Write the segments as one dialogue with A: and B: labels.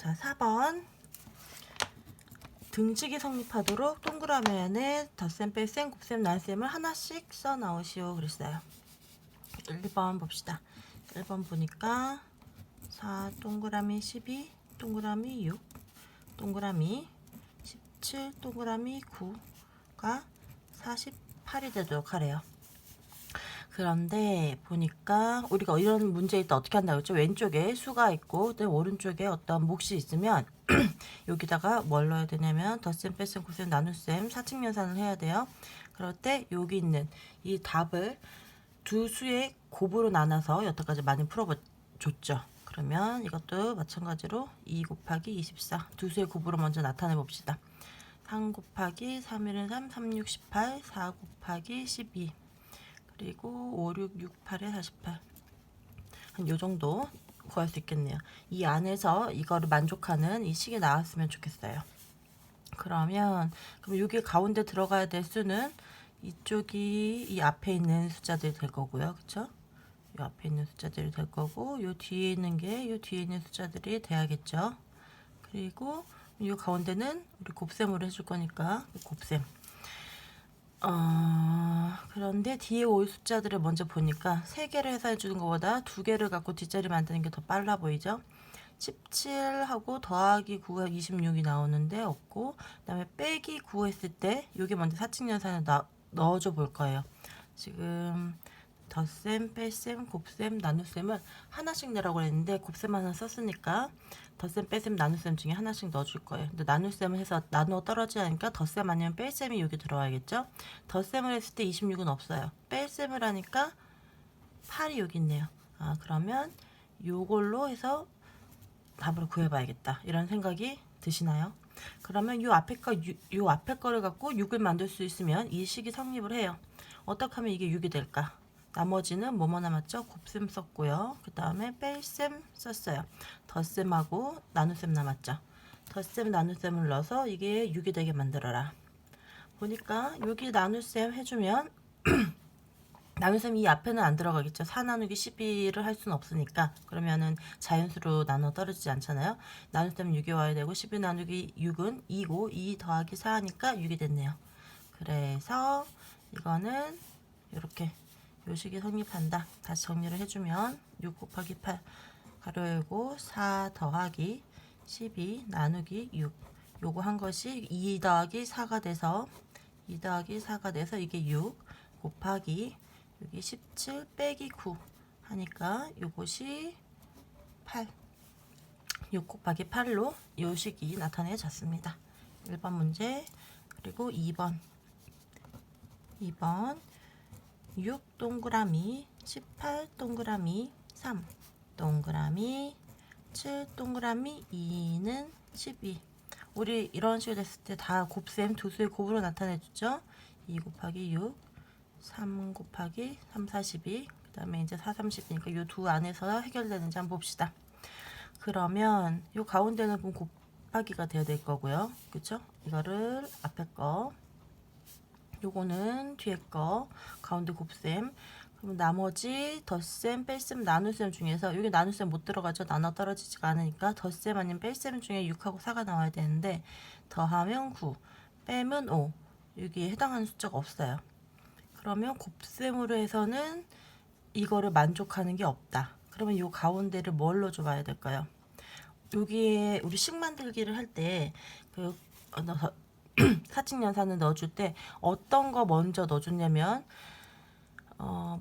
A: 자, 4번. 등식이 성립하도록 동그라미 안에 덧셈, 뺄셈, 곱셈, 나눗셈을 하나씩 써 나오시오 그랬어요. 1번 봅시다. 1번 보니까 4 동그라미 12 동그라미 6 동그라미 17 동그라미 9가 48이 되도록 하래요. 그런데 보니까 우리가 이런 문제일 때 어떻게 한다고 했죠? 왼쪽에 수가 있고 오른쪽에 어떤 몫이 있으면 여기다가 뭘 넣어야 되냐면 덧셈, 뺄셈, 곱셈, 나눗셈, 사칙연산을 해야 돼요. 그럴 때 여기 있는 이 답을 두 수의 곱으로 나눠서 여태까지 많이 풀어줬죠. 그러면 이것도 마찬가지로 2 곱하기 24 두 수의 곱으로 먼저 나타내 봅시다. 3 곱하기 3일은 3, 3, 6, 18 4 곱하기 12 그리고 5, 6, 6, 8에 48 한 요정도 구할 수 있겠네요. 이 안에서 이거를 만족하는 이 식이 나왔으면 좋겠어요. 그럼 여기 가운데 들어가야 될 수는 이쪽이 이 앞에 있는 숫자들이 될 거고요. 그쵸? 이 앞에 있는 숫자들이 될 거고 요 뒤에 있는 게 요 뒤에 있는 숫자들이 돼야겠죠. 그리고 이 가운데는 우리 곱셈으로 해줄 거니까 곱셈. 그런데 뒤에 올 숫자들을 먼저 보니까 3개를 해서 해주는 것보다 2개를 갖고 뒷자리 만드는 게 더 빨라 보이죠? 17하고 더하기 9가 26이 나오는데 없고, 그 다음에 빼기 9 했을 때 여기 먼저 사칙연산을 넣어줘 볼 거예요. 지금 덧셈, 뺄셈, 곱셈, 나눗셈을 하나씩 내라고 했는데 곱셈 하나 썼으니까 덧셈, 뺄셈, 나눗셈 중에 하나씩 넣어줄 거예요. 근데 나눗셈을 해서 나누어 떨어지니까 덧셈 아니면 뺄셈이 여기 들어와야겠죠. 덧셈을 했을 때 26은 없어요. 뺄셈을 하니까 8이 여기 있네요. 그러면 요걸로 해서 답을 구해봐야겠다. 이런 생각이 드시나요? 그러면 요 앞에 거를 갖고 6을 만들 수 있으면 이 식이 성립을 해요. 어떻게 하면 이게 6이 될까? 나머지는 뭐뭐 남았죠? 곱셈 썼고요. 그 다음에 뺄셈 썼어요. 덧셈하고 나눗셈 남았죠. 덧셈, 나눗셈을 넣어서 이게 6이 되게 만들어라. 보니까 여기 나눗셈 해주면 나눗셈 이 앞에는 안 들어가겠죠. 4 나누기 12를 할 수는 없으니까. 그러면은 자연수로 나눠 떨어지지 않잖아요. 나눗셈 6이 와야 되고 12 나누기 6은 2고 2 더하기 4 하니까 6이 됐네요. 그래서 이거는 이렇게 요식이 성립한다. 다시 정리를 해주면 6 곱하기 8 가로 열고 4 더하기 12 나누기 6 요거 한 것이 2 더하기 4가 돼서 이게 6 곱하기 여기 17 빼기 9 하니까 요것이 8 6 곱하기 8로 요식이 나타내졌습니다. 1번 문제. 그리고 2번 6 동그라미 18 동그라미 3 동그라미 7 동그라미 2는 12 우리 이런 식으로 됐을 때 다 곱셈 두 수의 곱으로 나타내주죠. 2 곱하기 6 3 곱하기 3 42 그 다음에 이제 4 30이니까 이 두 안에서 해결되는지 한번 봅시다. 그러면 이 가운데는 곱하기가 되어야 될 거고요. 그쵸? 이거를 앞에 거 요거는 뒤에 거 가운데 곱셈. 그럼 나머지 덧셈, 뺄셈, 나눗셈 중에서 여기 나눗셈 못 들어가죠. 나눠 떨어지지가 않으니까 덧셈 아니면 뺄셈 중에 6하고 4가 나와야 되는데 더하면 9 빼면 5 여기에 해당하는 숫자가 없어요. 그러면 곱셈으로 해서는 이거를 만족하는 게 없다. 그러면 이 가운데를 뭘로 줘봐야 될까요? 여기에 우리 식 만들기를 할 때 사칙연산을 넣어줄 때 어떤 거 먼저 넣어줬냐면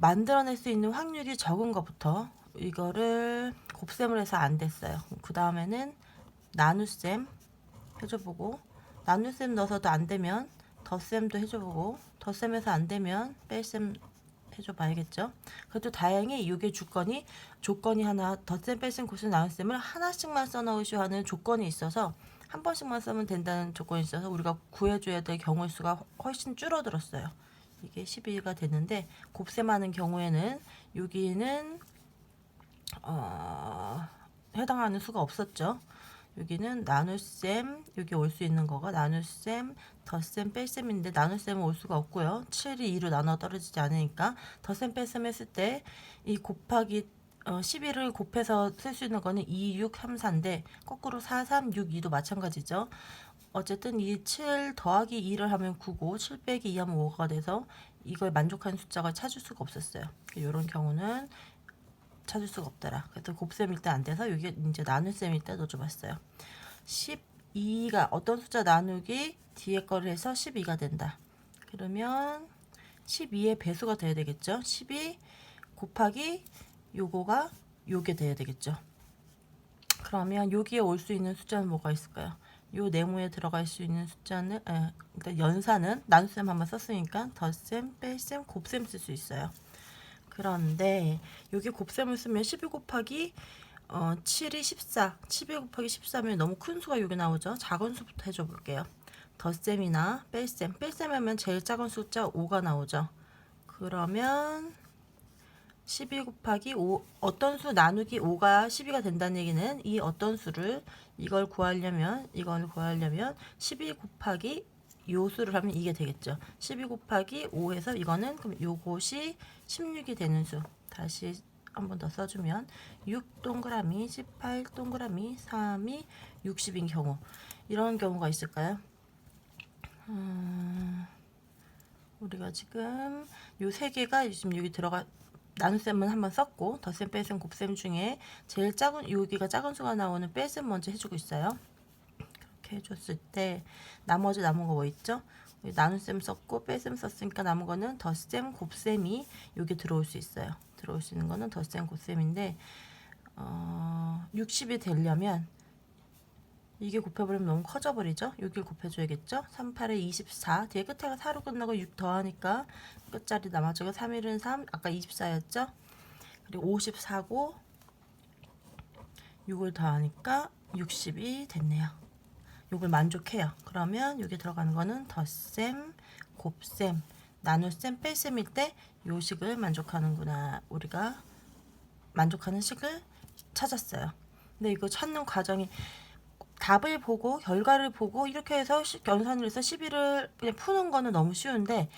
A: 만들어낼 수 있는 확률이 적은 것부터 이거를 곱셈을 해서 안 됐어요. 그 다음에는 나눗셈 해줘보고 나눗셈 넣어서도 안 되면 덧셈도 해줘보고 덧셈에서 안 되면 뺄셈 해줘봐야겠죠. 그래도 다행히 이게 조건이 하나 덧셈, 뺄셈, 곱셈, 나눗셈을 하나씩만 써놓으셔 하는 조건이 있어서 한 번씩만 쓰면 된다는 조건이 있어서 우리가 구해줘야 될 경우의 수가 훨씬 줄어들었어요. 이게 12가 됐는데 곱셈하는 경우에는 여기는 해당하는 수가 없었죠. 여기는 나눗셈 여기 올 수 있는 거가 나눗셈 덧셈 뺄셈인데 나눗셈은 올 수가 없고요. 7이 2로 나눠 떨어지지 않으니까 덧셈 뺄셈 했을 때 이 곱하기 12를 곱해서 쓸 수 있는 거는 2, 6, 3, 4인데 거꾸로 4, 3, 6, 2도 마찬가지죠. 어쨌든 이 7 더하기 2를 하면 9고 7 빼기 2 하면 5가 돼서 이걸 만족하는 숫자가 찾을 수가 없었어요. 이런 경우는 찾을 수가 없더라. 그래서 곱셈일 때 안 돼서 여기 이제 나눗셈일 때 넣어줘봤어요. 12가 어떤 숫자 나누기 뒤에 거를 해서 12가 된다. 그러면 12의 배수가 돼야 되겠죠. 12 곱하기 요거가 요게 돼야 되겠죠. 그러면 여기에 올 수 있는 숫자는 뭐가 있을까요? 요 네모에 들어갈 수 있는 숫자는 일단 연산은 나눗셈 한번 썼으니까 덧셈, 뺄셈, 곱셈 쓸 수 있어요. 그런데 여기 곱셈을 쓰면 12 곱하기 7이 14, 12 곱하기 14면 너무 큰 수가 여기 나오죠. 작은 수부터 해줘 볼게요. 덧셈이나 뺄셈, 뺄셈 하면 제일 작은 숫자 5가 나오죠. 그러면 12 곱하기 5, 어떤 수 나누기 5가 12가 된다는 얘기는 이 어떤 수를 이걸 구하려면 12 곱하기 요 수를 하면 이게 되겠죠. 12 곱하기 5에서 이거는 그럼 요것이 16이 되는 수. 다시 한 번 더 써주면 6 동그라미, 18 동그라미, 3이 60인 경우 이런 경우가 있을까요? 우리가 지금 요 세 개가 지금 여기 들어가 나눗셈은 한번 썼고 덧셈, 뺄셈, 곱셈 중에 제일 작은 여기가 작은 수가 나오는 뺄셈 먼저 해주고 있어요. 그렇게 해줬을 때 나머지 남은 거 뭐 있죠? 나눗셈 썼고 뺄셈 썼으니까 남은 거는 덧셈, 곱셈이 여기 들어올 수 있어요. 들어올 수 있는 거는 덧셈, 곱셈인데 60이 되려면 이게 곱해버리면 너무 커져버리죠. 여기를 곱해줘야겠죠. 3, 8에 24 뒤에 끝에가 4로 끝나고 6 더하니까 끝자리 남아져가 3일은 3 아까 24였죠. 그리고 54고 6을 더하니까 60이 됐네요. 요걸 만족해요. 그러면 여기 들어가는 거는 덧셈, 곱셈, 나눗셈, 뺄셈일 때 요 식을 만족하는구나. 우리가 만족하는 식을 찾았어요. 근데 이거 찾는 과정이 답을 보고 결과를 보고 이렇게 해서 연산을 해서 12를 그냥 푸는 거는 너무 쉬운데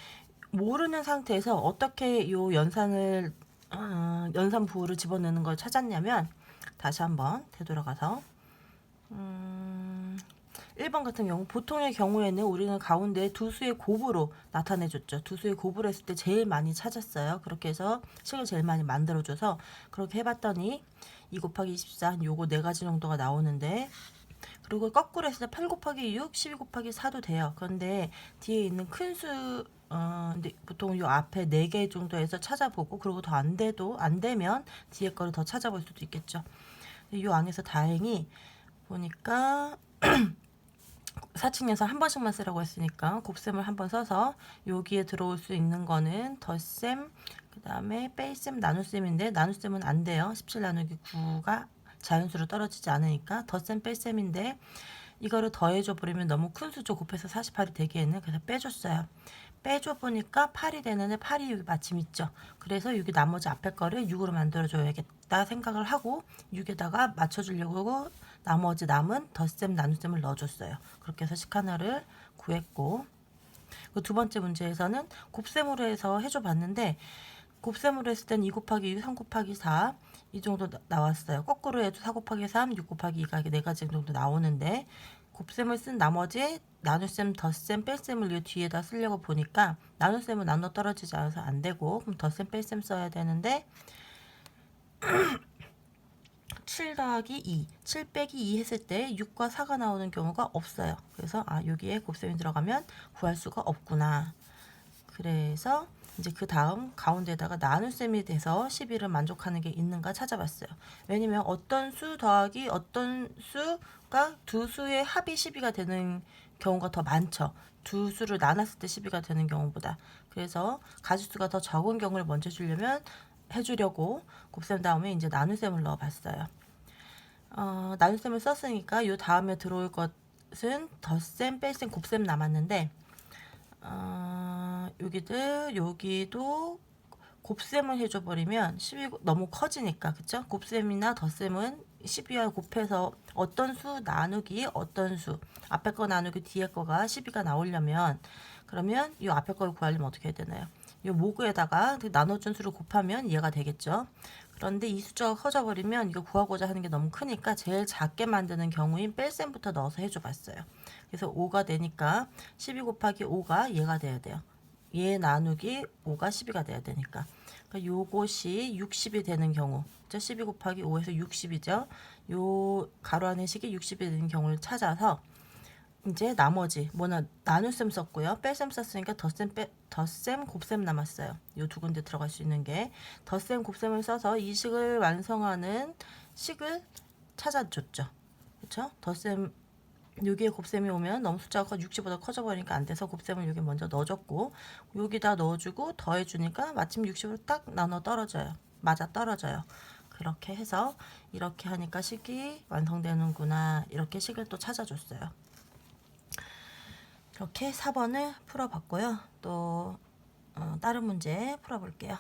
A: 모르는 상태에서 어떻게 요 연산을 연산 부호를 집어넣는 걸 찾았냐면 다시 한번 되돌아가서 1번 같은 경우 보통의 경우에는 우리는 가운데 두 수의 곱으로 나타내줬죠. 두 수의 곱으로 했을 때 제일 많이 찾았어요. 그렇게 해서 식을 제일 많이 만들어줘서 그렇게 해봤더니 2 곱하기 24 요거 4가지 정도가 나오는데 그리고 거꾸로 했을 때 8 곱하기 6, 12 곱하기 4도 돼요. 그런데 뒤에 있는 큰 수, 근데 보통 요 앞에 4개 정도에서 찾아보고 그리고 더 안 돼도 안 되면 뒤에 거를 더 찾아볼 수도 있겠죠. 요 안에서 다행히 보니까 사칙연산 한 번씩만 쓰라고 했으니까 곱셈을 한 번 써서 여기에 들어올 수 있는 거는 덧셈, 그 다음에 뺄셈, 나눗셈인데 나눗셈은 안 돼요. 17 나누기 9가 자연수로 떨어지지 않으니까 덧셈 뺄셈인데 이거를 더해줘 버리면 너무 큰 수죠. 곱해서 48이 되기에는 그래서 빼줬어요. 빼줘 보니까 8이 되는데 8이 여기 마침 있죠. 그래서 여기 나머지 앞에 거를 6으로 만들어 줘야겠다 생각을 하고 6에다가 맞춰주려고 나머지 남은 덧셈 나눗셈을 넣어줬어요. 그렇게 해서 식 하나를 구했고 그 두 번째 문제에서는 곱셈으로 해서 해줘 봤는데 곱셈으로 했을 땐 2 곱하기 6, 3 곱하기 4 이 정도 나왔어요. 거꾸로 해도 4 곱하기 3, 6 곱하기 2가 4가지 정도 나오는데 곱셈을 쓴 나머지 나눗셈, 덧셈, 뺄셈을 이 뒤에다 쓰려고 보니까 나눗셈은 나눠 떨어지지 않아서 안 되고 그럼 덧셈, 뺄셈 써야 되는데 7 더하기 2, 7 빼기 2 했을 때 6과 4가 나오는 경우가 없어요. 그래서 여기에 곱셈이 들어가면 구할 수가 없구나. 그래서 이제 그 다음 가운데다가 나눗셈이 돼서 11을 만족하는 게 있는가 찾아봤어요. 왜냐면 어떤 수 더하기 어떤 수가 두 수의 합이 12가 되는 경우가 더 많죠. 두 수를 나눴을 때 12가 되는 경우보다. 그래서 가지수가 더 적은 경우를 먼저 해주려고 곱셈 다음에 이제 나눗셈을 넣어봤어요. 나눗셈을 썼으니까 요 다음에 들어올 것은 덧셈, 뺄셈, 곱셈 남았는데 여기도 곱셈을 해줘 버리면 12 너무 커지니까 그쵸? 곱셈이나 덧셈은 12와 곱해서 어떤 수 나누기 어떤 수 앞에 거 나누기 뒤에 거가 12가 나오려면 그러면 이 앞에 걸 구하려면 어떻게 해야 되나요? 이 모구에다가 나눠준 수를 곱하면 얘가 되겠죠. 그런데 이 숫자가 커져버리면 이거 구하고자 하는 게 너무 크니까 제일 작게 만드는 경우인 뺄셈부터 넣어서 해줘 봤어요. 그래서 5가 되니까 12 곱하기 5가 얘가 돼야 돼요. 얘 나누기 5가 12가 돼야 되니까. 그러니까 요것이 60이 되는 경우, 12 곱하기 5에서 60이죠. 요 가로 안의 식이 60이 되는 경우를 찾아서 이제 나머지 뭐나 나눗셈 썼고요. 뺄셈 썼으니까 덧셈, 곱셈 남았어요. 요 두 군데 들어갈 수 있는 게 덧셈, 곱셈을 써서 이 식을 완성하는 식을 찾아줬죠. 그렇죠? 덧셈 여기에 곱셈이 오면 너무 숫자가 60보다 커져버리니까 안 돼서 곱셈을 여기 먼저 넣어줬고 여기다 넣어주고 더해주니까 마침 60으로 딱 나눠 떨어져요. 맞아 떨어져요. 그렇게 해서 이렇게 하니까 식이 완성되는구나. 이렇게 식을 또 찾아줬어요. 이렇게 4번을 풀어봤고요. 또 다른 문제 풀어볼게요.